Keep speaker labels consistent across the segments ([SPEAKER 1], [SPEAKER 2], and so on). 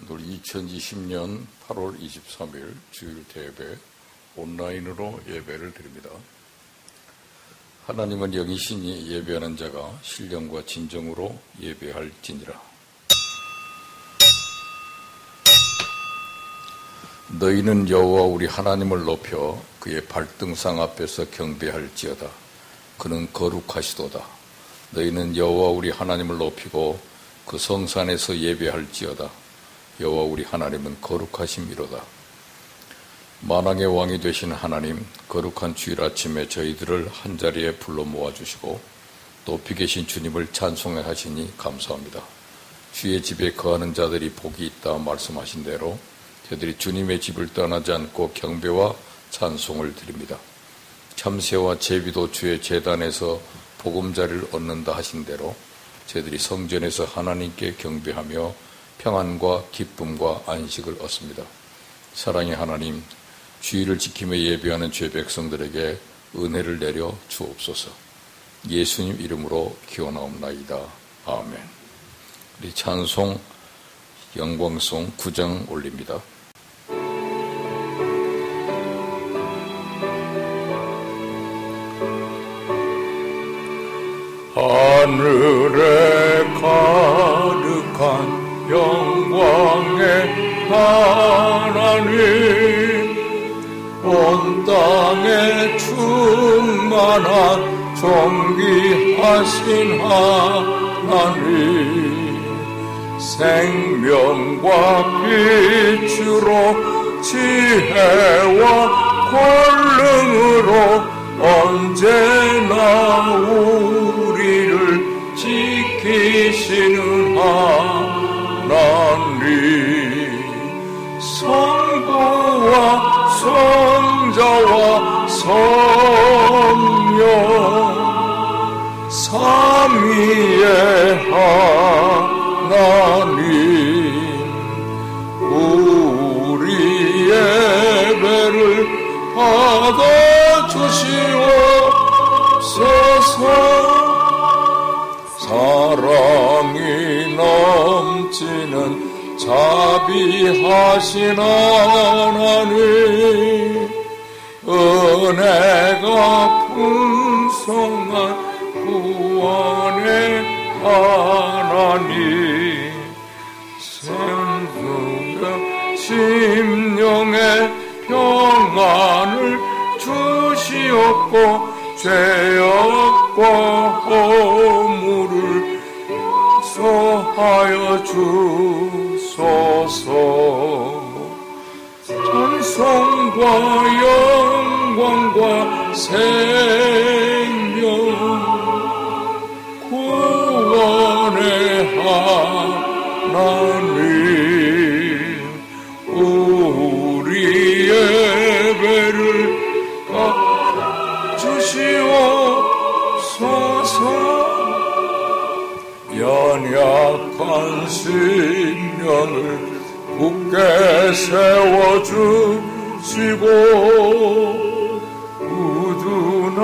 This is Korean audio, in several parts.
[SPEAKER 1] 우리 2020년 8월 23일 주일 대예배 온라인으로 예배를 드립니다. 하나님은 영이시니 예배하는 자가 신령과 진정으로 예배할지니라. 너희는 여호와 우리 하나님을 높여 그의 발등상 앞에서 경배할지어다. 그는 거룩하시도다. 너희는 여호와 우리 하나님을 높이고 그 성산에서 예배할지어다. 여호와 우리 하나님은 거룩하심이로다. 만왕의 왕이 되신 하나님, 거룩한 주일 아침에 저희들을 한자리에 불러 모아주시고 높이 계신 주님을 찬송해 하시니 감사합니다. 주의 집에 거하는 자들이 복이 있다 말씀하신 대로 저희들이 주님의 집을 떠나지 않고 경배와 찬송을 드립니다. 참새와 제비도 주의 제단에서 보금자리를 얻는다 하신 대로 저희들이 성전에서 하나님께 경배하며 평안과 기쁨과 안식을 얻습니다. 사랑의 하나님, 주일을 지키며 예배하는 주의 백성들에게 은혜를 내려 주옵소서. 예수님 이름으로 기원하옵나이다. 아멘. 우리 찬송 영광송 9장 올립니다. 하늘에 가득한 영광의 하나님, 온 땅에 충만한 존귀하신 하나님, 생명과 빛으로 지혜와 권능으로 언제나 우리를 지키시는 하나님, 성부와 성자와 성령 삼위의 하나님, 우리 예배를 받아주시옵소서. 사랑이 넘치는 자비하신 하나님, 은혜가 풍성한 구원의 하나님, 생수의 심령의 평안을 주시옵고 죄악과 허물을 용서하여 주소서. 찬송과 영광과 생명 구원의 하나님, 우리 예배를 주시옵소서. 연약한 심령을 굳게 세워주시고 꾸준한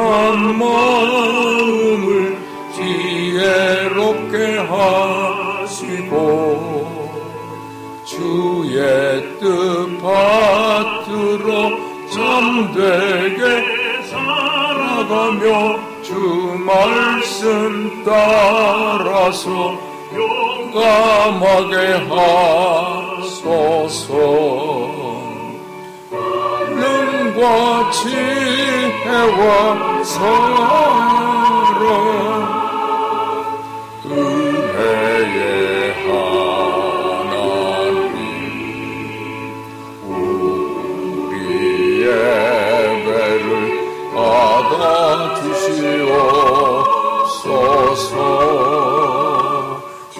[SPEAKER 1] 마음을 지혜롭게 하시고 주의 뜻 받들어 참되게 살아가며 주 말씀 따라서 용감하게 하소서. 능과 지혜와 사랑 은혜의 하나님, 우리 예배를 받아주시옵소서. 주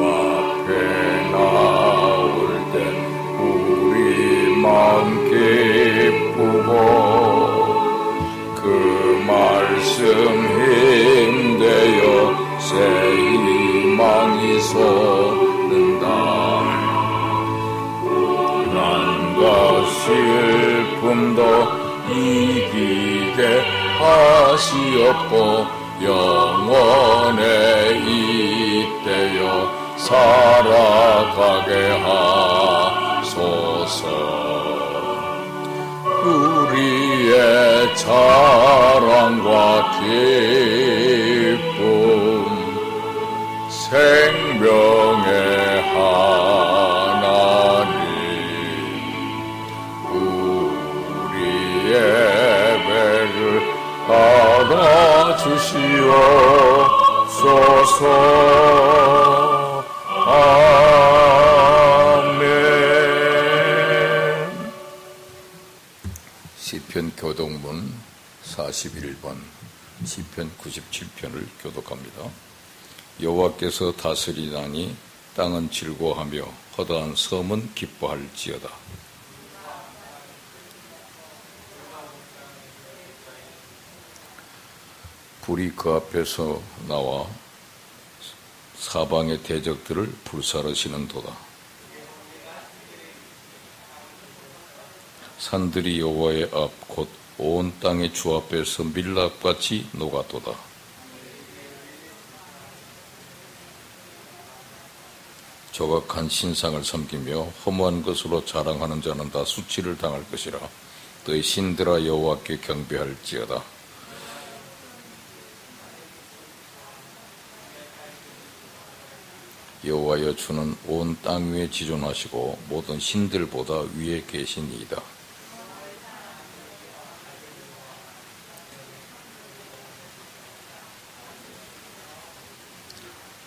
[SPEAKER 1] 앞에 나올 때 우리 마음 기쁘고 그 말씀 힘되어 새 희망이 솟는다. 고난과 슬픔도 이기게 하시옵고 영원에 잇대어 살아 나아가게 하소서. 우리의 자랑과 기쁨 생명의 하나님, 우리 예배를 받아주시옵소서. 아멘. 시편 교독문 41번, 시편 97편을 교독합니다. 여호와께서 다스리나니 땅은 즐거워하며 허다한 섬은 기뻐할지어다. 불이 그 앞에서 나와 사방의 대적들을 불사르시는도다. 산들이 여호와의 앞 곧 온 땅의 주 앞에서 밀랍같이 녹아도다. 조각한 신상을 섬기며 허무한 것으로 자랑하는 자는 다 수치를 당할 것이라. 너희 신들아 여호와께 경배할지어다. 여호와여, 주는 온 땅 위에 지존하시고 모든 신들보다 위에 계시니이다.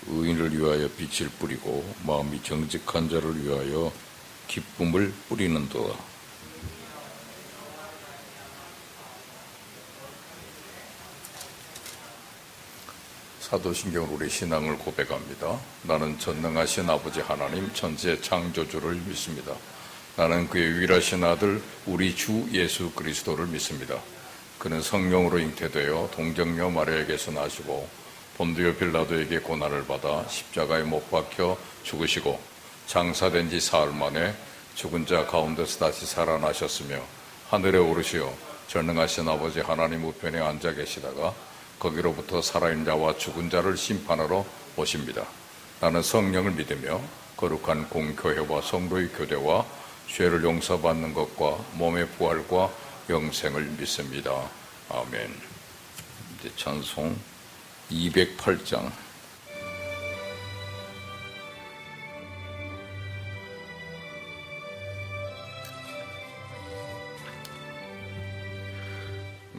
[SPEAKER 1] 의인을 위하여 빛을 뿌리고 마음이 정직한 자를 위하여 기쁨을 뿌리는도다. 사도신경으로 우리 신앙을 고백합니다. 나는 전능하신 아버지 하나님 천지의 창조주를 믿습니다. 나는 그의 유일하신 아들 우리 주 예수 그리스도를 믿습니다. 그는 성령으로 잉태되어 동정녀 마리아에게서 나시고 본디오 빌라도에게 고난을 받아 십자가에 못 박혀 죽으시고 장사된 지 사흘 만에 죽은 자 가운데서 다시 살아나셨으며 하늘에 오르시어 전능하신 아버지 하나님 우편에 앉아 계시다가 거기로부터 살아있는 자와 죽은 자를 심판하러 오십니다. 나는 성령을 믿으며 거룩한 공교회와 성도의 교대와 죄를 용서받는 것과 몸의 부활과 영생을 믿습니다. 아멘. 이제 찬송 208장.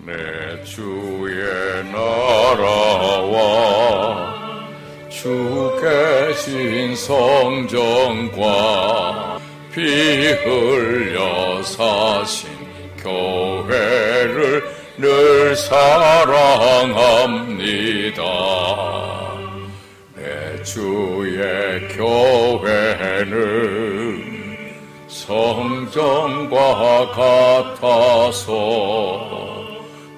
[SPEAKER 1] 내 주의 나라와 주 계신 성전과 피 흘려 사신 교회를 늘 사랑합니다. 내 주의 교회는 성전과 같아서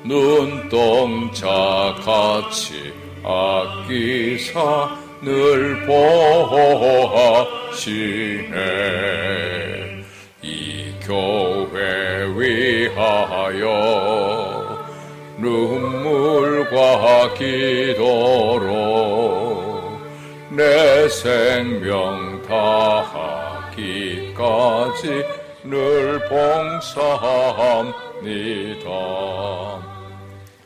[SPEAKER 1] 눈동자같이 아끼사 늘 보호하시네. 이 교회 위하여 눈물과 기도로 내 생명 다하기까지 늘 봉사합니다.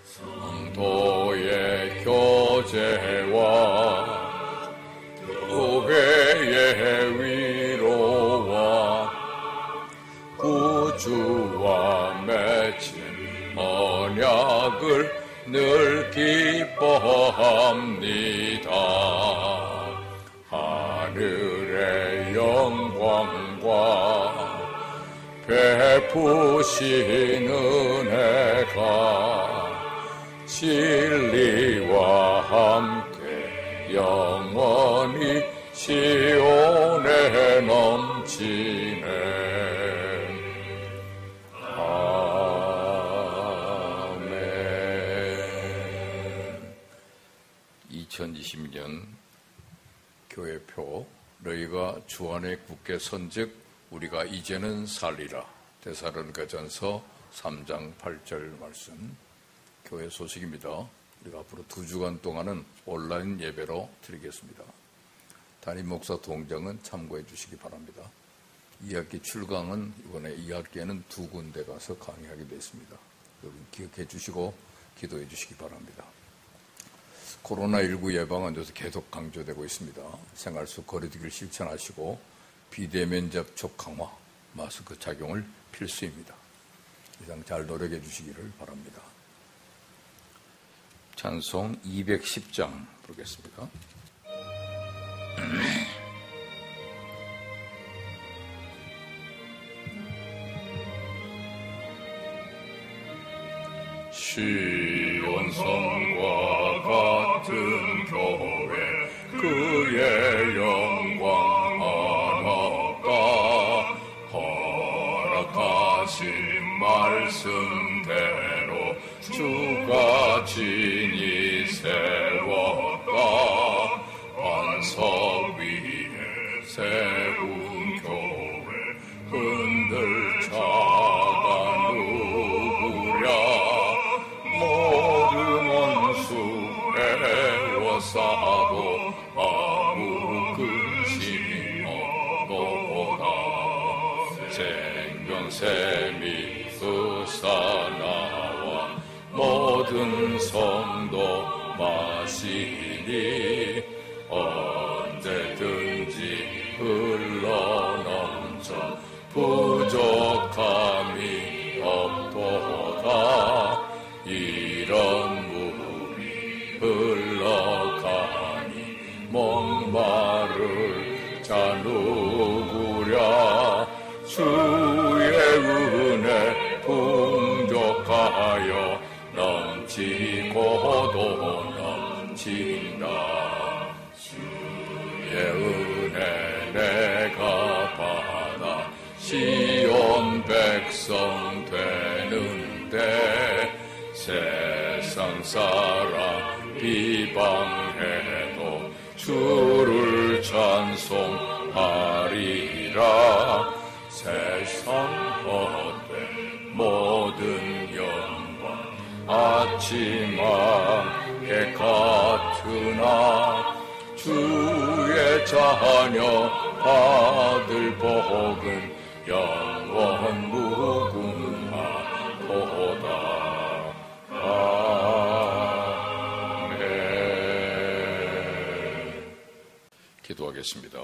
[SPEAKER 1] 성도의 교제와 교회의 위로와 구주와 맺힌 언약을 늘 기뻐합니다. 하늘의 영광과 베푸신 은혜가 진리와 함께 영원히 시온에 넘치네. 아멘. 2020년 교회표 너희가 주 안에 굳게 선즉 우리가 이제는 살리라. 데살로니가전서 3장 8절 말씀. 교회 소식입니다. 우리가 앞으로 2주간 동안은 온라인 예배로 드리겠습니다. 담임 목사 동정은 참고해 주시기 바랍니다. 2학기 출강은 이번에 2학기에는 2군데 가서 강의하게 됐습니다. 여러분 기억해 주시고 기도해 주시기 바랍니다. 코로나19 예방은 요새 계속 강조되고 있습니다. 생활 속 거리두기를 실천하시고 비대면 접촉 강화, 마스크 착용을 필수입니다. 이상 잘 노력해 주시기를 바랍니다. 찬송 210장 부르겠습니다. 시온성과 같은 교회 그의 영광 하나가 허락하신 말씀대로 주가 진히 세웠다. 반석 위에 세운 교회 흔들 자가 누구랴. 모든 원수 애워싸도 아무 근심이 없도다. 생명샘이 으사나와 모든 성도 마시니 언제든지 흘러넘쳐 부족함이 없도다. 이런 물이 흘러가니 목마를 자 누구랴. 주의 은혜 풍족하여 넘치고도 넘친다. 주의 은혜 내가 받아 시온 백성 되는데 세상 사람 비방해도 주를 찬송하리라. 세상 헛된 모든 영광 아침 안개 같으나 주의 자녀 받을 복은 영원 무궁하도다. 아멘. 기도하겠습니다.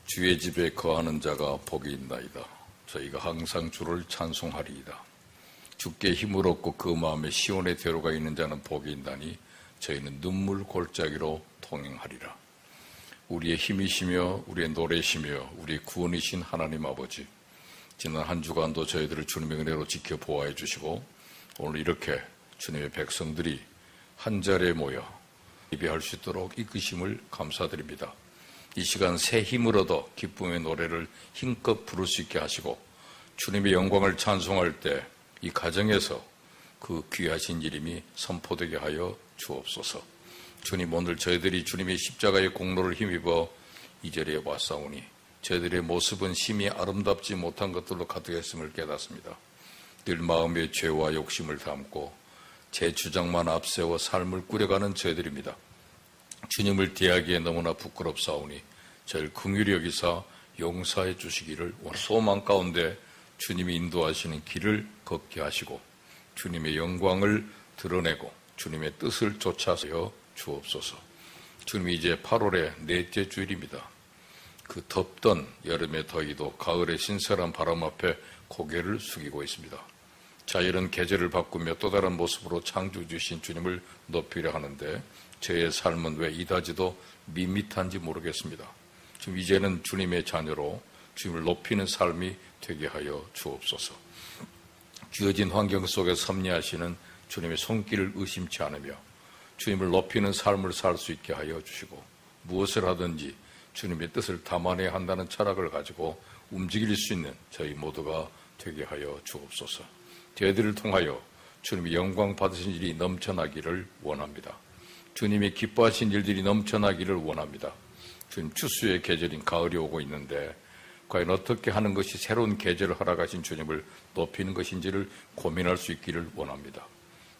[SPEAKER 1] 주의 집에 거하는 자가 복이 있나이다. 저희가 항상 주를 찬송하리이다. 주께 힘을 얻고 그 마음에 시온의 대로가 있는 자는 복이 있나니 저희는 눈물 골짜기로 통행하리라. 우리의 힘이시며 우리의 노래시며 우리의 구원이신 하나님 아버지, 지난 한 주간도 저희들을 주님의 은혜로 지켜 보호해 주시고 오늘 이렇게 주님의 백성들이 한 자리에 모여 예배할 수 있도록 이끄심을 감사드립니다. 이 시간 새 힘을 얻어 기쁨의 노래를 힘껏 부를 수 있게 하시고 주님의 영광을 찬송할 때 이 가정에서 그 귀하신 이름이 선포되게 하여 주옵소서. 주님, 오늘 저희들이 주님의 십자가의 공로를 힘입어 이 자리에 왔사오니 저희들의 모습은 심히 아름답지 못한 것들로 가득했음을 깨닫습니다. 늘 마음의 죄와 욕심을 담고 제 주장만 앞세워 삶을 꾸려가는 저희들입니다. 주님을 대하기에 너무나 부끄럽사오니 저희를 긍휼히 여기사 용서해 주시기를 원합니다. 소망 가운데 주님이 인도하시는 길을 걷게 하시고 주님의 영광을 드러내고 주님의 뜻을 쫓아서 주옵소서. 주님이 이제 8월의 넷째 주일입니다. 그 덥던 여름의 더위도 가을의 신선한 바람 앞에 고개를 숙이고 있습니다. 자연은 계절을 바꾸며 또 다른 모습으로 창조해 주신 주님을 높이려 하는데 저의 삶은 왜 이다지도 밋밋한지 모르겠습니다. 지금 이제는 주님의 자녀로 주님을 높이는 삶이 되게 하여 주옵소서. 주어진 환경 속에 섭리하시는 주님의 손길을 의심치 않으며 주님을 높이는 삶을 살 수 있게 하여 주시고 무엇을 하든지 주님의 뜻을 담아내야 한다는 철학을 가지고 움직일 수 있는 저희 모두가 되게 하여 주옵소서. 저희들을 통하여 주님의 영광 받으신 일이 넘쳐나기를 원합니다. 주님이 기뻐하신 일들이 넘쳐나기를 원합니다. 주님, 추수의 계절인 가을이 오고 있는데 과연 어떻게 하는 것이 새로운 계절을 허락하신 주님을 높이는 것인지를 고민할 수 있기를 원합니다.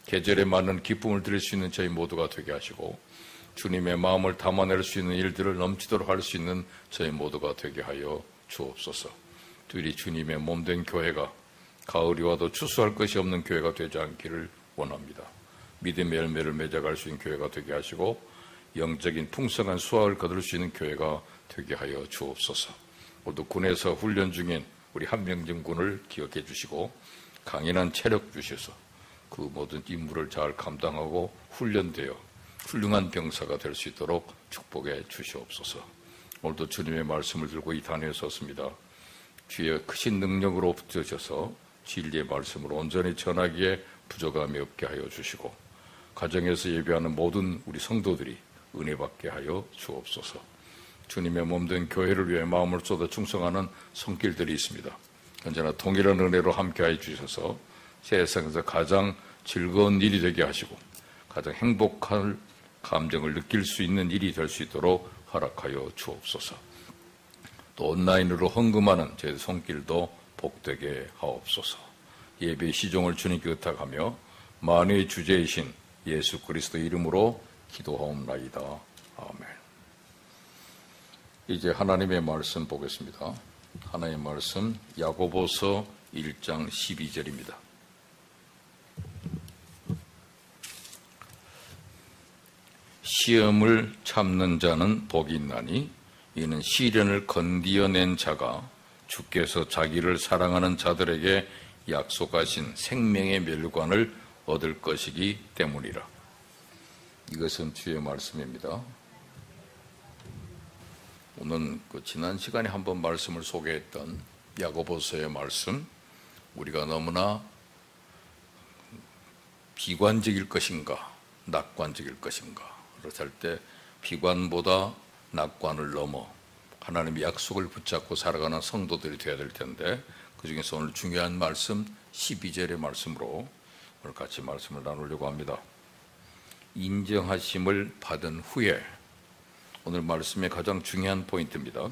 [SPEAKER 1] 계절에 맞는 기쁨을 드릴 수 있는 저희 모두가 되게 하시고 주님의 마음을 담아낼 수 있는 일들을 넘치도록 할 수 있는 저희 모두가 되게 하여 주옵소서. 둘이 주님의 몸된 교회가 가을이 와도 추수할 것이 없는 교회가 되지 않기를 원합니다. 믿음의 열매를 맺어갈 수 있는 교회가 되게 하시고 영적인 풍성한 수확을 거둘 수 있는 교회가 되게 하여 주옵소서. 모두 군에서 훈련 중인 우리 한명진 군을 기억해 주시고 강인한 체력 주셔서 그 모든 임무를 잘 감당하고 훈련되어 훌륭한 병사가 될 수 있도록 축복해 주시옵소서. 오늘도 주님의 말씀을 들고 이 단위에 섰습니다. 주의 크신 능력으로 붙여져서 진리의 말씀을 온전히 전하기에 부족함이 없게 하여 주시고 가정에서 예배하는 모든 우리 성도들이 은혜 받게 하여 주옵소서. 주님의 몸된 교회를 위해 마음을 쏟아 충성하는 손길들이 있습니다. 언제나 동일한 은혜로 함께하여 주셔서 세상에서 가장 즐거운 일이 되게 하시고 가장 행복한 감정을 느낄 수 있는 일이 될 수 있도록 허락하여 주옵소서. 또 온라인으로 헌금하는 제 손길도 복되게 하옵소서. 예배의 시종을 주님께 의탁하며 만유의 주제이신 예수 그리스도 이름으로 기도하옵나이다. 아멘. 이제 하나님의 말씀 보겠습니다. 하나님의 말씀 야고보서 1장 12절입니다. 시험을 참는 자는 복이 있나니 이는 시련을 건디어낸 자가 주께서 자기를 사랑하는 자들에게 약속하신 생명의 멸관을 얻을 것이기 때문이라. 이것은 주의 말씀입니다. 오늘 지난 시간에 한번 말씀을 소개했던 야고보서의 말씀, 우리가 너무나 비관적일 것인가 낙관적일 것인가 그렇다 할 때 비관보다 낙관을 넘어 하나님의 약속을 붙잡고 살아가는 성도들이 되어야 될 텐데, 그 중에서 오늘 중요한 말씀 12절의 말씀으로 오늘 같이 말씀을 나누려고 합니다. 인정하심을 받은 후에, 오늘 말씀의 가장 중요한 포인트입니다.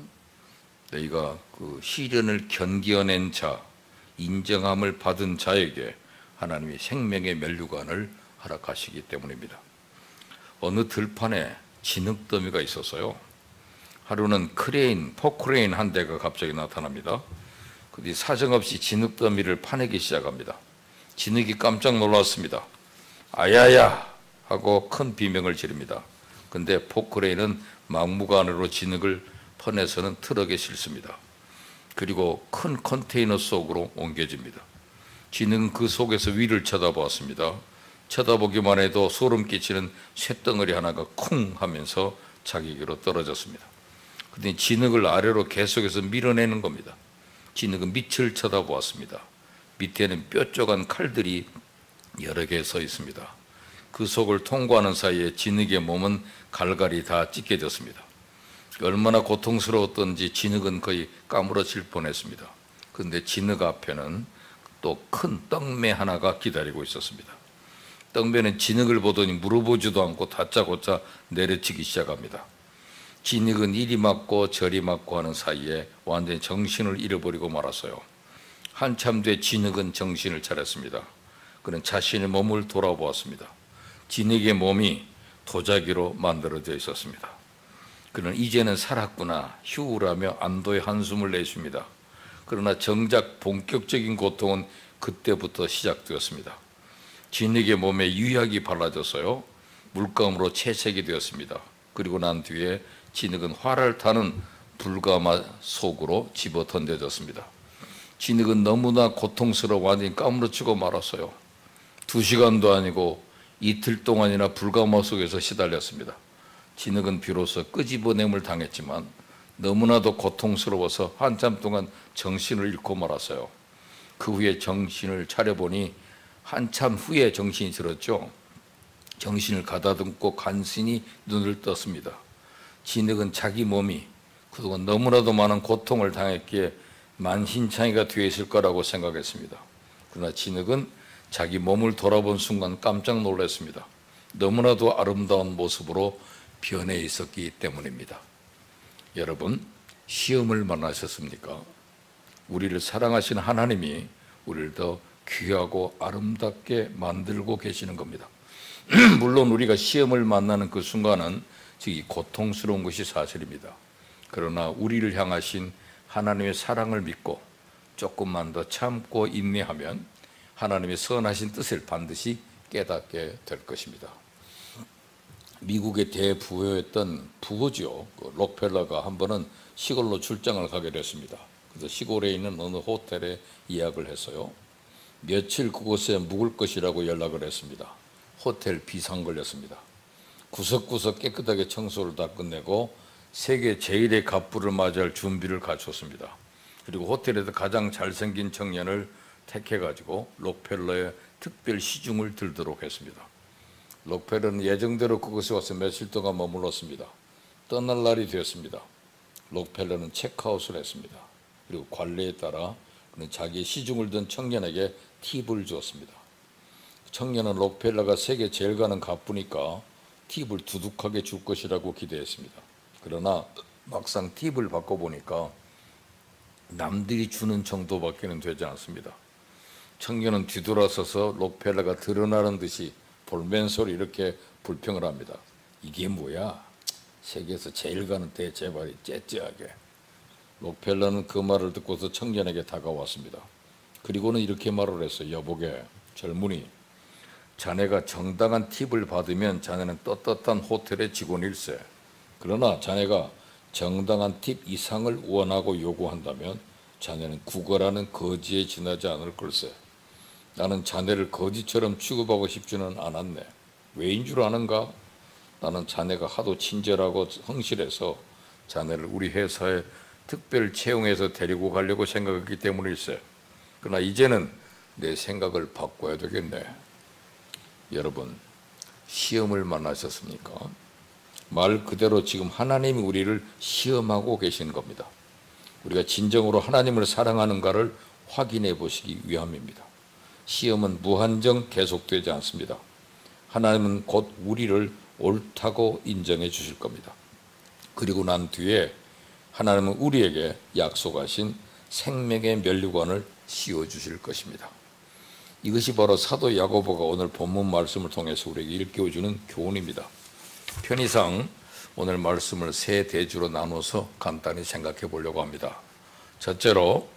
[SPEAKER 1] 너희가 그 시련을 견디어낸 자, 인정함을 받은 자에게 하나님이 생명의 면류관을 허락하시기 때문입니다. 어느 들판에 진흙더미가 있었어요. 하루는 포크레인 한 대가 갑자기 나타납니다. 그뒤 사정없이 진흙더미를 파내기 시작합니다. 진흙이 깜짝 놀랐습니다. 아야야 하고 큰 비명을 지릅니다. 근데 포크레인은 막무가내로 진흙을 퍼내서는 트럭에 실습니다. 그리고 큰 컨테이너 속으로 옮겨집니다. 진흙은 그 속에서 위를 쳐다보았습니다. 쳐다보기만 해도 소름 끼치는 쇳덩어리 하나가 쿵 하면서 자기에게로 떨어졌습니다. 그런데 진흙을 아래로 계속해서 밀어내는 겁니다. 진흙은 밑을 쳐다보았습니다. 밑에는 뾰족한 칼들이 여러 개 서 있습니다. 그 속을 통과하는 사이에 진흙의 몸은 갈갈이 다 찢겨졌습니다. 얼마나 고통스러웠던지 진흙은 거의 까무러질 뻔했습니다. 그런데 진흙 앞에는 또 큰 떡매 하나가 기다리고 있었습니다. 떡매는 진흙을 보더니 물어보지도 않고 다짜고짜 내려치기 시작합니다. 진흙은 이리 맞고 저리 맞고 하는 사이에 완전히 정신을 잃어버리고 말았어요. 한참 뒤에 진흙은 정신을 차렸습니다. 그는 자신의 몸을 돌아보았습니다. 진흙의 몸이 도자기로 만들어져 있었습니다. 그는 이제는 살았구나 휴우라며 안도의 한숨을 내쉽니다. 그러나 정작 본격적인 고통은 그때부터 시작되었습니다. 진흙의 몸에 유약이 발라졌어요. 물감으로 채색이 되었습니다. 그리고 난 뒤에 진흙은 활을 타는 불가마 속으로 집어 던져졌습니다. 진흙은 너무나 고통스러워 완전히 까무러치고 말았어요. 2시간도 아니고 이틀 동안이나 불가마 속에서 시달렸습니다. 진흙은 비로소 끄집어냄을 당했지만 너무나도 고통스러워서 한참 동안 정신을 잃고 말았어요. 그 후에 정신을 차려보니 한참 후에 정신이 들었죠. 정신을 가다듬고 간신히 눈을 떴습니다. 진흙은 자기 몸이 그동안 너무나도 많은 고통을 당했기에 만신창이가 되어 있을 거라고 생각했습니다. 그러나 진흙은 자기 몸을 돌아본 순간 깜짝 놀랐습니다. 너무나도 아름다운 모습으로 변해 있었기 때문입니다. 여러분, 시험을 만나셨습니까? 우리를 사랑하시는 하나님이 우리를 더 귀하고 아름답게 만들고 계시는 겁니다. 물론 우리가 시험을 만나는 그 순간은 즉 고통스러운 것이 사실입니다. 그러나 우리를 향하신 하나님의 사랑을 믿고 조금만 더 참고 인내하면 하나님의 선하신 뜻을 반드시 깨닫게 될 것입니다. 미국의 대부호였던 부호죠. 그 록펠러가 한 번은 시골로 출장을 가게 됐습니다. 그래서 시골에 있는 어느 호텔에 예약을 했어요. 며칠 그곳에 묵을 것이라고 연락을 했습니다. 호텔 비상 걸렸습니다. 구석구석 깨끗하게 청소를 다 끝내고 세계 제1의 갑부를 맞이할 준비를 갖췄습니다. 그리고 호텔에서 가장 잘생긴 청년을 택해가지고 록펠러의 특별 시중을 들도록 했습니다. 록펠러는 예정대로 그곳에 와서 며칠 동안 머물렀습니다. 떠날 날이 되었습니다. 록펠러는 체크아웃을 했습니다. 그리고 관례에 따라 그는 자기의 시중을 든 청년에게 팁을 주었습니다. 청년은 록펠러가 세계 제일 가는 갑부니까 팁을 두둑하게 줄 것이라고 기대했습니다. 그러나 막상 팁을 받고 보니까 남들이 주는 정도밖에는 되지 않습니다. 청년은 뒤돌아서서 록펠러가 드러나는 듯이 볼멘소리 이렇게 불평을 합니다. 이게 뭐야? 세계에서 제일 가는 대재발이 째째하게. 록펠러는 그 말을 듣고서 청년에게 다가왔습니다. 그리고는 이렇게 말을 했어요. 여보게, 젊은이, 자네가 정당한 팁을 받으면 자네는 떳떳한 호텔의 직원일세. 그러나 자네가 정당한 팁 이상을 원하고 요구한다면 자네는 구걸하는 거지에 지나지 않을 걸세. 나는 자네를 거지처럼 취급하고 싶지는 않았네. 왜인 줄 아는가? 나는 자네가 하도 친절하고 성실해서 자네를 우리 회사에 특별 채용해서 데리고 가려고 생각했기 때문일세. 그러나 이제는 내 생각을 바꿔야 되겠네. 여러분, 시험을 만나셨습니까? 말 그대로 지금 하나님이 우리를 시험하고 계신 겁니다. 우리가 진정으로 하나님을 사랑하는가를 확인해 보시기 위함입니다. 시험은 무한정 계속되지 않습니다. 하나님은 곧 우리를 옳다고 인정해 주실 겁니다. 그리고 난 뒤에 하나님은 우리에게 약속하신 생명의 면류관을 씌워주실 것입니다. 이것이 바로 사도 야고보가 오늘 본문 말씀을 통해서 우리에게 일깨워주는 교훈입니다. 편의상 오늘 말씀을 세 대주로 나눠서 간단히 생각해 보려고 합니다. 첫째로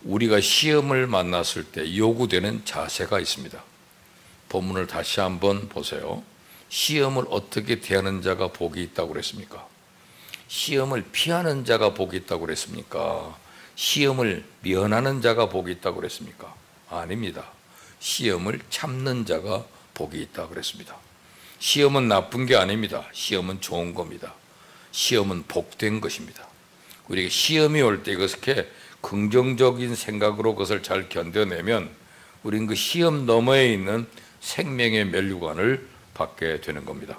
[SPEAKER 1] 우리가 시험을 만났을 때 요구되는 자세가 있습니다. 본문을 다시 한번 보세요. 시험을 어떻게 대하는 자가 복이 있다고 그랬습니까? 시험을 피하는 자가 복이 있다고 그랬습니까? 시험을 면하는 자가 복이 있다고 그랬습니까? 아닙니다. 시험을 참는 자가 복이 있다고 그랬습니다. 시험은 나쁜 게 아닙니다. 시험은 좋은 겁니다. 시험은 복된 것입니다. 우리에게 시험이 올 때 이것을 긍정적인 생각으로 그것을 잘 견뎌내면 우리는 그 시험 너머에 있는 생명의 면류관을 받게 되는 겁니다.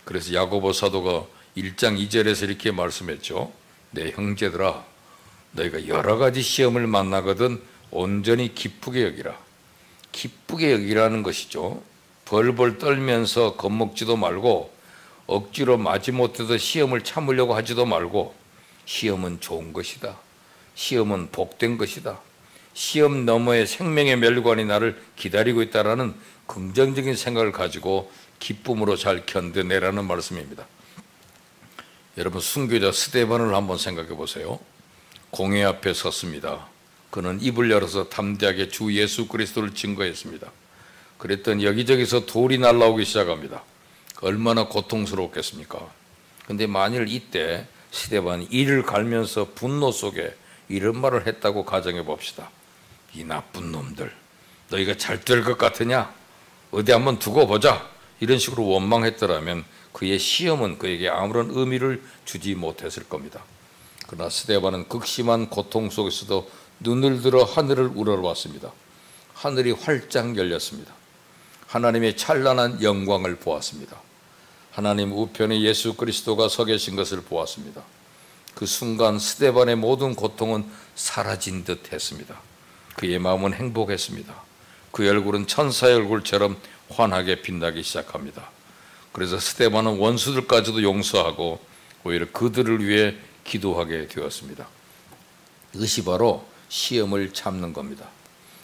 [SPEAKER 1] 그래서 야고보 사도가 1장 2절에서 이렇게 말씀했죠. 내 형제들아, 너희가 여러 가지 시험을 만나거든 온전히 기쁘게 여기라. 기쁘게 여기라는 것이죠. 벌벌 떨면서 겁먹지도 말고 억지로 마지못해서 시험을 참으려고 하지도 말고 시험은 좋은 것이다. 시험은 복된 것이다. 시험 너머의 생명의 면류관이 나를 기다리고 있다라는 긍정적인 생각을 가지고 기쁨으로 잘 견뎌내라는 말씀입니다. 여러분, 순교자 스데반을 한번 생각해 보세요. 공회 앞에 섰습니다. 그는 입을 열어서 담대하게 주 예수 그리스도를 증거했습니다. 그랬더니 여기저기서 돌이 날라오기 시작합니다. 얼마나 고통스러웠겠습니까? 그런데 만일 이때 스데반이 이를 갈면서 분노 속에 이런 말을 했다고 가정해 봅시다. 이 나쁜 놈들, 너희가 잘 될 것 같으냐? 어디 한번 두고 보자. 이런 식으로 원망했더라면 그의 시험은 그에게 아무런 의미를 주지 못했을 겁니다. 그러나 스데반은 극심한 고통 속에서도 눈을 들어 하늘을 우러러봤습니다. 하늘이 활짝 열렸습니다. 하나님의 찬란한 영광을 보았습니다. 하나님 우편에 예수 그리스도가 서 계신 것을 보았습니다. 그 순간 스데반의 모든 고통은 사라진 듯 했습니다. 그의 마음은 행복했습니다. 그의 얼굴은 천사의 얼굴처럼 환하게 빛나기 시작합니다. 그래서 스데반은 원수들까지도 용서하고 오히려 그들을 위해 기도하게 되었습니다. 이것이 바로 시험을 참는 겁니다.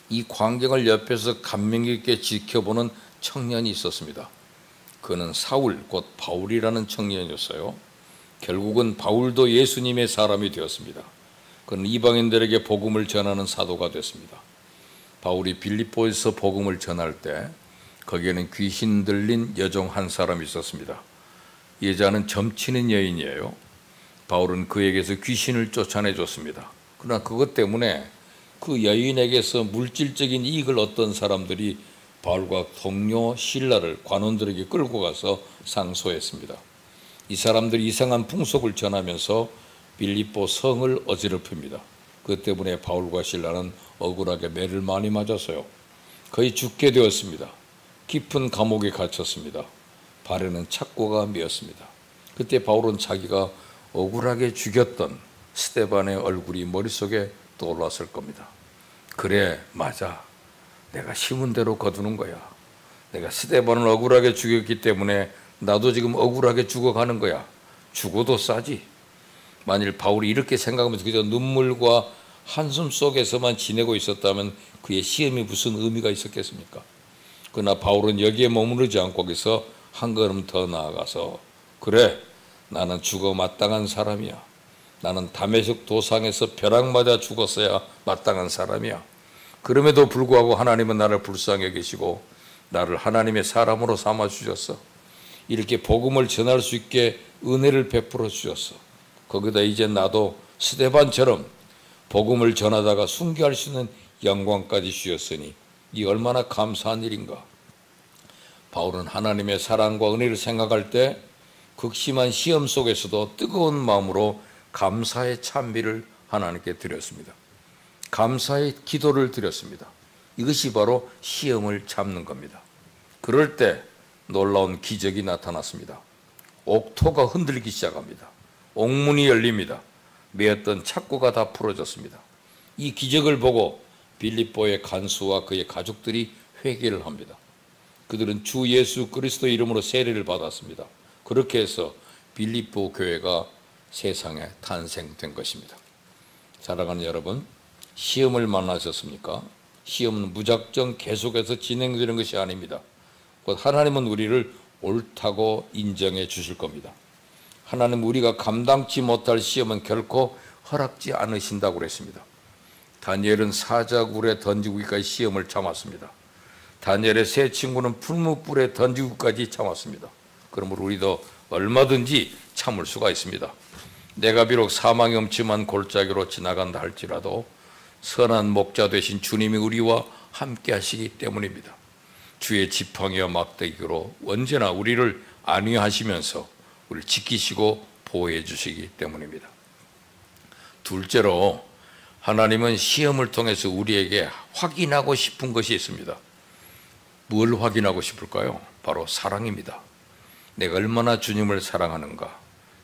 [SPEAKER 1] 이 광경을 옆에서 감명 깊게 지켜보는 청년이 있었습니다. 그는 사울, 곧 바울이라는 청년이었어요. 결국은 바울도 예수님의 사람이 되었습니다. 그는 이방인들에게 복음을 전하는 사도가 됐습니다. 바울이 빌립보에서 복음을 전할 때 거기에는 귀신 들린 여종 한 사람이 있었습니다. 여자는 점치는 여인이에요. 바울은 그에게서 귀신을 쫓아내줬습니다. 그러나 그것 때문에 그 여인에게서 물질적인 이익을 얻던 사람들이 바울과 동료 신라를 관원들에게 끌고 가서 상소했습니다. 이 사람들이 이상한 풍속을 전하면서 빌립보 성을 어지럽힙니다. 그 때문에 바울과 신라는 억울하게 매를 많이 맞았어요. 거의 죽게 되었습니다. 깊은 감옥에 갇혔습니다. 발에는 착고가 메었습니다. 그때 바울은 자기가 억울하게 죽였던 스데반의 얼굴이 머릿속에 떠올랐을 겁니다. 그래, 맞아. 내가 심은 대로 거두는 거야. 내가 스데반을 억울하게 죽였기 때문에 나도 지금 억울하게 죽어가는 거야. 죽어도 싸지. 만일 바울이 이렇게 생각하면서 그저 눈물과 한숨 속에서만 지내고 있었다면 그의 시험이 무슨 의미가 있었겠습니까? 그러나 바울은 여기에 머무르지 않고 거기서 한 걸음 더 나아가서 그래, 나는 죽어 마땅한 사람이야. 나는 다메섹 도상에서 벼락 맞아 죽었어야 마땅한 사람이야. 그럼에도 불구하고 하나님은 나를 불쌍히 여기시고 나를 하나님의 사람으로 삼아 주셨어. 이렇게 복음을 전할 수 있게 은혜를 베풀어 주셨어. 거기다 이제 나도 스데반처럼 복음을 전하다가 순교할 수 있는 영광까지 주셨으니 이 얼마나 감사한 일인가. 바울은 하나님의 사랑과 은혜를 생각할 때 극심한 시험 속에서도 뜨거운 마음으로 감사의 찬미를 하나님께 드렸습니다. 감사의 기도를 드렸습니다. 이것이 바로 시험을 잡는 겁니다. 그럴 때 놀라운 기적이 나타났습니다. 옥토가 흔들리기 시작합니다. 옥문이 열립니다. 메었던 착고가 다 풀어졌습니다. 이 기적을 보고 빌립보의 간수와 그의 가족들이 회개를 합니다. 그들은 주 예수 그리스도 이름으로 세례를 받았습니다. 그렇게 해서 빌립보 교회가 세상에 탄생된 것입니다. 사랑하는 여러분, 시험을 만나셨습니까? 시험은 무작정 계속해서 진행되는 것이 아닙니다. 곧 하나님은 우리를 옳다고 인정해 주실 겁니다. 하나님 우리가 감당치 못할 시험은 결코 허락지 않으신다고 그랬습니다. 다니엘은 사자굴에 던지기까지 시험을 참았습니다. 다니엘의 세 친구는 풀무불에 던지기까지 참았습니다. 그러므로 우리도 얼마든지 참을 수가 있습니다. 내가 비록 사망의 음침한 골짜기로 지나간다 할지라도 선한 목자 되신 주님이 우리와 함께 하시기 때문입니다. 주의 지팡이와 막대기로 언제나 우리를 안위하시면서 우리를 지키시고 보호해 주시기 때문입니다. 둘째로 하나님은 시험을 통해서 우리에게 확인하고 싶은 것이 있습니다. 뭘 확인하고 싶을까요? 바로 사랑입니다. 내가 얼마나 주님을 사랑하는가,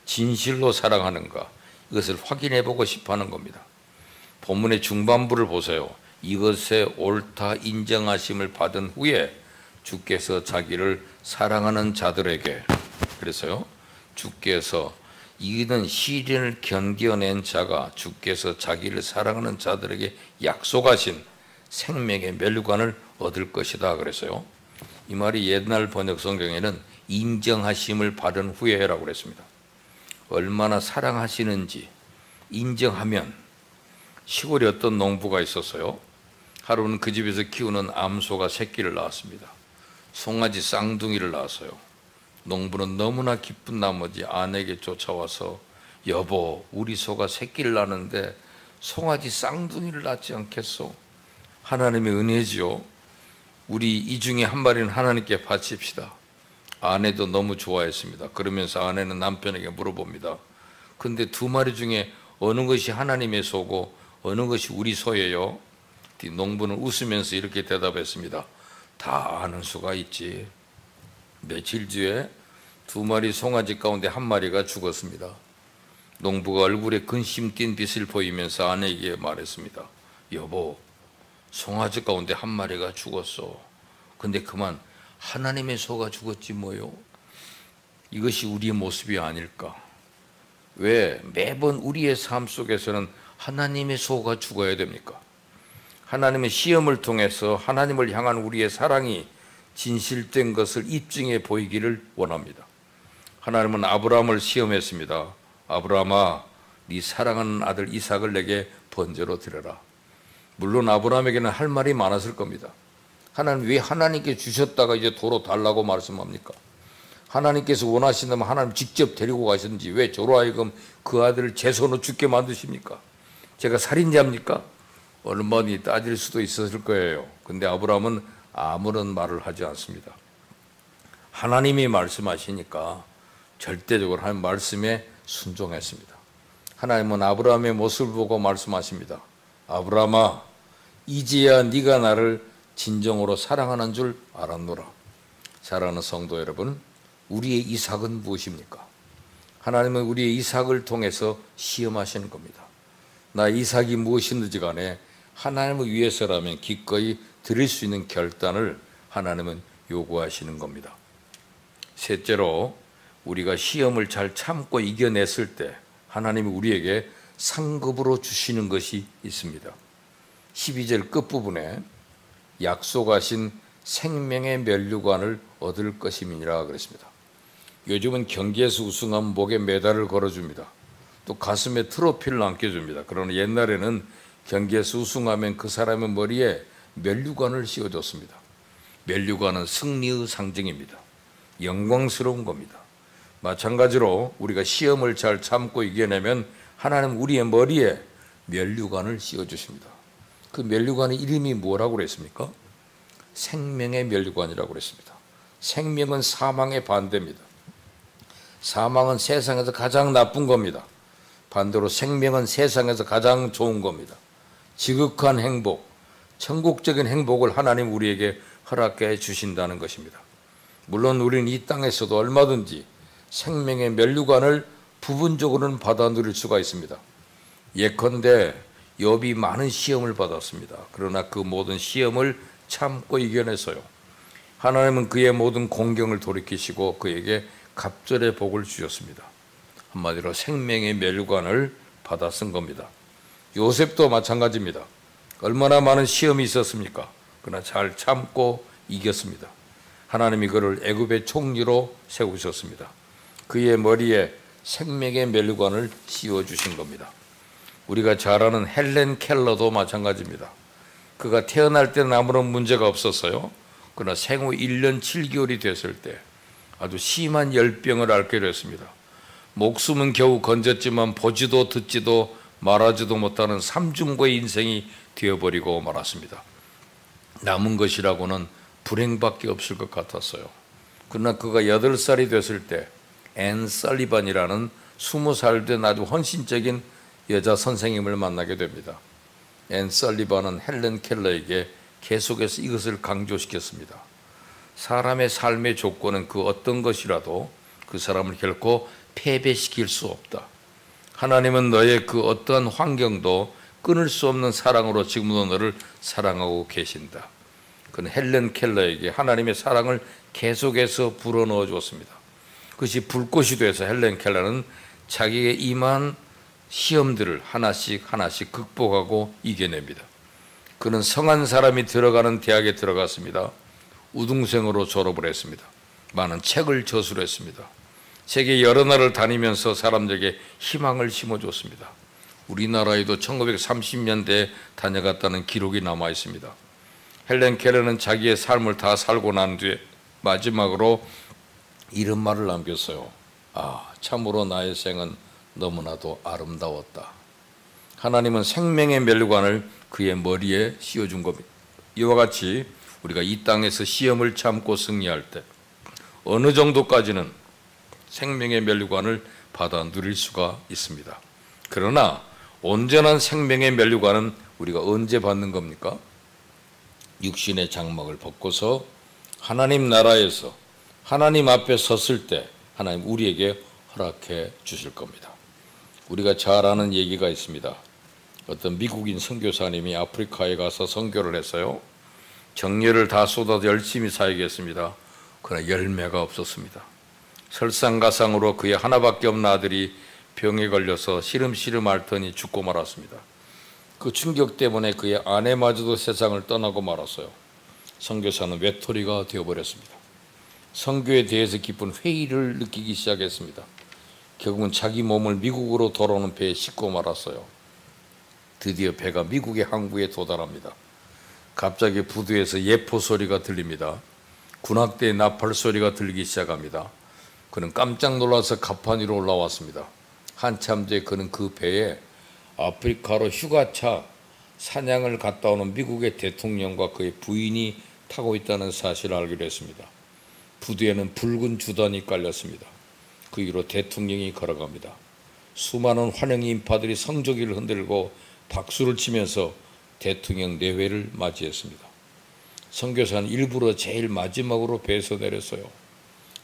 [SPEAKER 1] 진실로 사랑하는가, 이것을 확인해 보고 싶어 하는 겁니다. 본문의 중반부를 보세요. 이것에 옳다 인정하심을 받은 후에 주께서 자기를 사랑하는 자들에게, 그래서요, 주께서 이는 시련을 견뎌낸 자가 주께서 자기를 사랑하는 자들에게 약속하신 생명의 멸관을 얻을 것이다 그랬어요. 이 말이 옛날 번역 성경에는 인정하심을 받은 후에라고 그랬습니다. 얼마나 사랑하시는지 인정하면. 시골에 어떤 농부가 있었어요. 하루는 그 집에서 키우는 암소가 새끼를 낳았습니다. 송아지 쌍둥이를 낳았어요. 농부는 너무나 기쁜 나머지 아내에게 쫓아와서 여보, 우리 소가 새끼를 낳는데 송아지 쌍둥이를 낳지 않겠소? 하나님의 은혜지요. 우리 이 중에 한 마리는 하나님께 바칩시다. 아내도 너무 좋아했습니다. 그러면서 아내는 남편에게 물어봅니다. 근데 두 마리 중에 어느 것이 하나님의 소고 어느 것이 우리 소예요? 농부는 웃으면서 이렇게 대답했습니다. 다 아는 수가 있지. 며칠 뒤에 두 마리 송아지 가운데 한 마리가 죽었습니다. 농부가 얼굴에 근심 띤 빛을 보이면서 아내에게 말했습니다. 여보, 송아지 가운데 한 마리가 죽었어. 근데 그만 하나님의 소가 죽었지 뭐요. 이것이 우리의 모습이 아닐까. 왜 매번 우리의 삶 속에서는 하나님의 소가 죽어야 됩니까? 하나님의 시험을 통해서 하나님을 향한 우리의 사랑이 진실된 것을 입증해 보이기를 원합니다. 하나님은 아브라함을 시험했습니다. 아브라함아, 네 사랑하는 아들 이삭을 내게 번제로 드려라. 물론 아브라함에게는 할 말이 많았을 겁니다. 하나님, 왜 하나님께 주셨다가 이제 도로 달라고 말씀합니까? 하나님께서 원하신다면 하나님 직접 데리고 가시든지 왜 저로 하여금 그 아들을 제 손으로 죽게 만드십니까? 제가 살인자입니까? 얼마든지 따질 수도 있었을 거예요. 근데 아브라함은 아무런 말을 하지 않습니다. 하나님이 말씀하시니까 절대적으로 하나님 말씀에 순종했습니다. 하나님은 아브라함의 모습을 보고 말씀하십니다. 아브라함아, 이제야 네가 나를 진정으로 사랑하는 줄 알았노라. 사랑하는 성도 여러분, 우리의 이삭은 무엇입니까? 하나님은 우리의 이삭을 통해서 시험하시는 겁니다. 나 이삭이 무엇이든지 간에 하나님을 위해서라면 기꺼이 드릴 수 있는 결단을 하나님은 요구하시는 겁니다. 셋째로, 우리가 시험을 잘 참고 이겨냈을 때 하나님이 우리에게 상급으로 주시는 것이 있습니다. 12절 끝부분에 약속하신 생명의 면류관을 얻을 것임이니라 그랬습니다. 요즘은 경기에서 우승하면 목에 메달을 걸어줍니다. 또 가슴에 트로피를 안겨줍니다. 그러나 옛날에는 경기에서 우승하면 그 사람의 머리에 면류관을 씌워줬습니다. 면류관은 승리의 상징입니다. 영광스러운 겁니다. 마찬가지로 우리가 시험을 잘 참고 이겨내면 하나님 우리의 머리에 면류관을 씌워주십니다. 그 면류관의 이름이 뭐라고 그랬습니까? 생명의 면류관이라고 그랬습니다. 생명은 사망의 반대입니다. 사망은 세상에서 가장 나쁜 겁니다. 반대로 생명은 세상에서 가장 좋은 겁니다. 지극한 행복, 천국적인 행복을 하나님 우리에게 허락해 주신다는 것입니다. 물론 우리는 이 땅에서도 얼마든지 생명의 면류관을 부분적으로는 받아 누릴 수가 있습니다. 예컨대 욥이 많은 시험을 받았습니다. 그러나 그 모든 시험을 참고 이겨내서요, 하나님은 그의 모든 공경을 돌이키시고 그에게 갑절의 복을 주셨습니다. 한마디로 생명의 면류관을 받아 쓴 겁니다. 요셉도 마찬가지입니다. 얼마나 많은 시험이 있었습니까? 그러나 잘 참고 이겼습니다. 하나님이 그를 애굽의 총리로 세우셨습니다. 그의 머리에 생명의 면류관을 씌워주신 겁니다. 우리가 잘 아는 헬렌 켈러도 마찬가지입니다. 그가 태어날 때는 아무런 문제가 없었어요. 그러나 생후 1년 7개월이 됐을 때 아주 심한 열병을 앓게 됐습니다. 목숨은 겨우 건졌지만 보지도 듣지도 말하지도 못하는 삼중고의 인생이 되어버리고 말았습니다. 남은 것이라고는 불행밖에 없을 것 같았어요. 그러나 그가 8살이 됐을 때 앤 설리반이라는 20살 된 아주 헌신적인 여자 선생님을 만나게 됩니다. 앤 설리반은 헬렌 켈러에게 계속해서 이것을 강조시켰습니다. 사람의 삶의 조건은 그 어떤 것이라도 그 사람을 결코 패배시킬 수 없다. 하나님은 너의 그 어떠한 환경도 끊을 수 없는 사랑으로 지금도 너를 사랑하고 계신다. 그는 헬렌 켈러에게 하나님의 사랑을 계속해서 불어넣어 주었습니다. 그것이 불꽃이 돼서 헬렌 켈러는 자기에게 임한 시험들을 하나씩 극복하고 이겨냅니다. 그는 성한 사람이 들어가는 대학에 들어갔습니다. 우등생으로 졸업을 했습니다. 많은 책을 저술했습니다. 세계 여러 나라를 다니면서 사람들에게 희망을 심어줬습니다. 우리나라에도 1930년대에 다녀갔다는 기록이 남아 있습니다. 헬렌 켈러는 자기의 삶을 다 살고 난 뒤에 마지막으로 이런 말을 남겼어요. 참으로 나의 생은 너무나도 아름다웠다. 하나님은 생명의 면류관을 그의 머리에 씌워준 겁니다. 이와 같이 우리가 이 땅에서 시험을 참고 승리할 때 어느 정도까지는 생명의 면류관을 받아 누릴 수가 있습니다. 그러나 온전한 생명의 면류관은 우리가 언제 받는 겁니까? 육신의 장막을 벗고서 하나님 나라에서 하나님 앞에 섰을 때 하나님 우리에게 허락해 주실 겁니다. 우리가 잘 아는 얘기가 있습니다. 어떤 미국인 선교사님이 아프리카에 가서 선교를 했어요. 정열을 다 쏟아서 열심히 사역했습니다. 그러나 열매가 없었습니다. 설상가상으로 그의 하나밖에 없는 아들이 병에 걸려서 시름시름 앓더니 죽고 말았습니다. 그 충격 때문에 그의 아내마저도 세상을 떠나고 말았어요. 선교사는 외톨이가 되어버렸습니다. 선교에 대해서 깊은 회의를 느끼기 시작했습니다. 결국은 자기 몸을 미국으로 돌아오는 배에 싣고 말았어요. 드디어 배가 미국의 항구에 도달합니다. 갑자기 부두에서 예포 소리가 들립니다. 군악대의 나팔 소리가 들리기 시작합니다. 그는 깜짝 놀라서 갑판 위로 올라왔습니다. 한참 뒤에 그는 그 배에 아프리카로 휴가차 사냥을 갔다 오는 미국의 대통령과 그의 부인이 타고 있다는 사실을 알기로 했습니다. 부두에는 붉은 주단이 깔렸습니다. 그 위로 대통령이 걸어갑니다. 수많은 환영 인파들이 성조기를 흔들고 박수를 치면서 대통령 내외를 맞이했습니다. 선교사는 일부러 제일 마지막으로 배에서 내렸어요.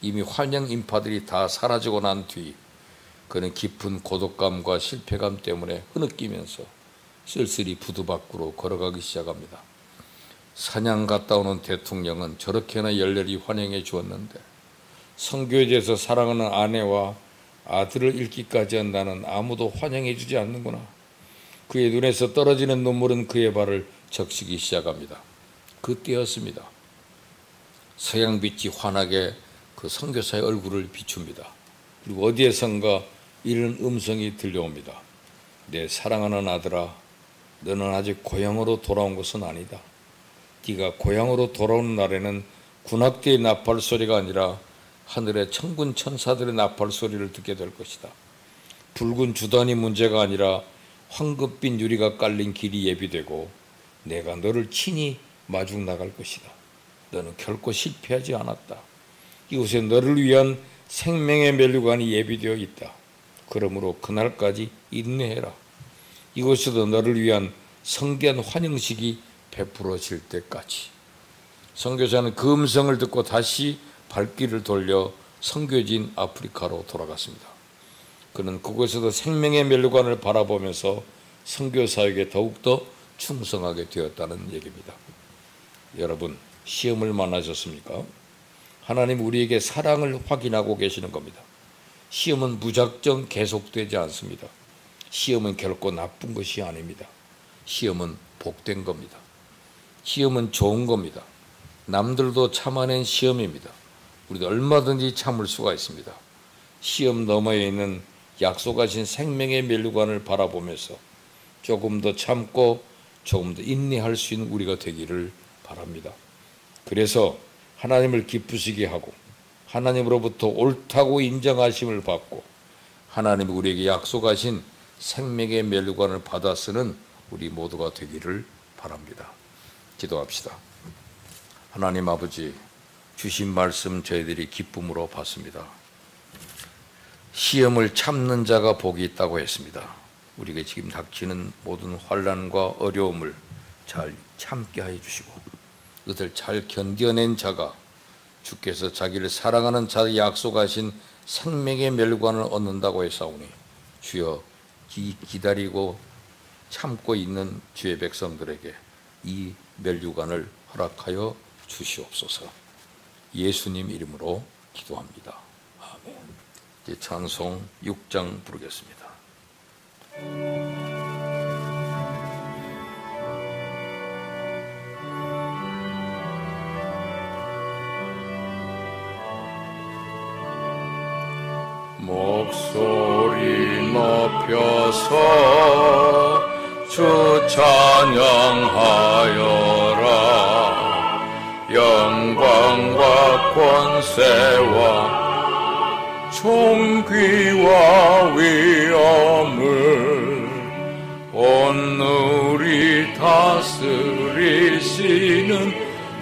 [SPEAKER 1] 이미 환영 인파들이 다 사라지고 난 뒤 그는 깊은 고독감과 실패감 때문에 흐느끼면서 쓸쓸히 부두 밖으로 걸어가기 시작합니다. 사냥 갔다 오는 대통령은 저렇게나 열렬히 환영해 주었는데 선교에 대해서 사랑하는 아내와 아들을 잃기까지 한 나는 아무도 환영해 주지 않는구나. 그의 눈에서 떨어지는 눈물은 그의 발을 적시기 시작합니다. 그때였습니다. 서양빛이 환하게 그 선교사의 얼굴을 비춥니다. 그리고 어디에선가 이런 음성이 들려옵니다. 내 사랑하는 아들아, 너는 아직 고향으로 돌아온 것은 아니다. 네가 고향으로 돌아오는 날에는 군악대의 나팔 소리가 아니라 하늘의 천군 천사들의 나팔 소리를 듣게 될 것이다. 붉은 주단이 문제가 아니라 황금빛 유리가 깔린 길이 예비되고 내가 너를 친히 마중 나갈 것이다. 너는 결코 실패하지 않았다. 이곳에 너를 위한 생명의 면류관이 예비되어 있다. 그러므로 그날까지 인내해라. 이곳에도 너를 위한 성대한 환영식이 베풀어질 때까지. 선교사는 그 음성을 듣고 다시 발길을 돌려 선교지인 아프리카로 돌아갔습니다. 그는 그곳에서 생명의 면류관을 바라보면서 선교사에게 더욱더 충성하게 되었다는 얘기입니다. 여러분, 시험을 만나셨습니까? 하나님 우리에게 사랑을 확인하고 계시는 겁니다. 시험은 무작정 계속되지 않습니다. 시험은 결코 나쁜 것이 아닙니다. 시험은 복된 겁니다. 시험은 좋은 겁니다. 남들도 참아낸 시험입니다. 우리도 얼마든지 참을 수가 있습니다. 시험 너머에 있는 약속하신 생명의 면류관을 바라보면서 조금 더 참고 조금 더 인내할 수 있는 우리가 되기를 바랍니다. 그래서 하나님을 기쁘시게 하고 하나님으로부터 옳다고 인정하심을 받고 하나님이 우리에게 약속하신 생명의 면류관을 받아 쓰는 우리 모두가 되기를 바랍니다. 기도합시다. 하나님 아버지, 주신 말씀 저희들이 기쁨으로 받습니다. 시험을 참는 자가 복이 있다고 했습니다. 우리가 지금 닥치는 모든 환난과 어려움을 잘 참게 하여 주시고 그것을 잘 견뎌낸 자가 주께서 자기를 사랑하는 자의 약속하신 생명의 면류관을 얻는다고 했사오니 주여 기다리고 참고 있는 주의 백성들에게 이 면류관을 허락하여 주시옵소서. 예수님 이름으로 기도합니다. 아멘. 이제 찬송 6장 부르겠습니다. 목소리 높여서 주 찬양하여라. 영광과 권세와 존귀와 위엄을 온누리 다스리시는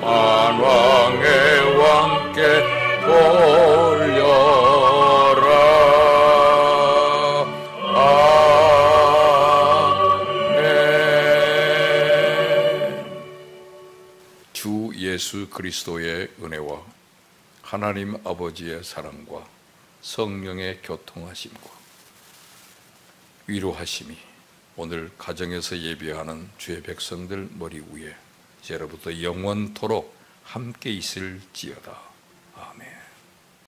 [SPEAKER 1] 만왕의 왕께 돌려라. 주 예수 그리스도의 은혜와 하나님 아버지의 사랑과 성령의 교통하심과 위로하심이 오늘 가정에서 예배하는 주의 백성들 머리 위에 이제로부터 영원토록 함께 있을지어다. 아멘.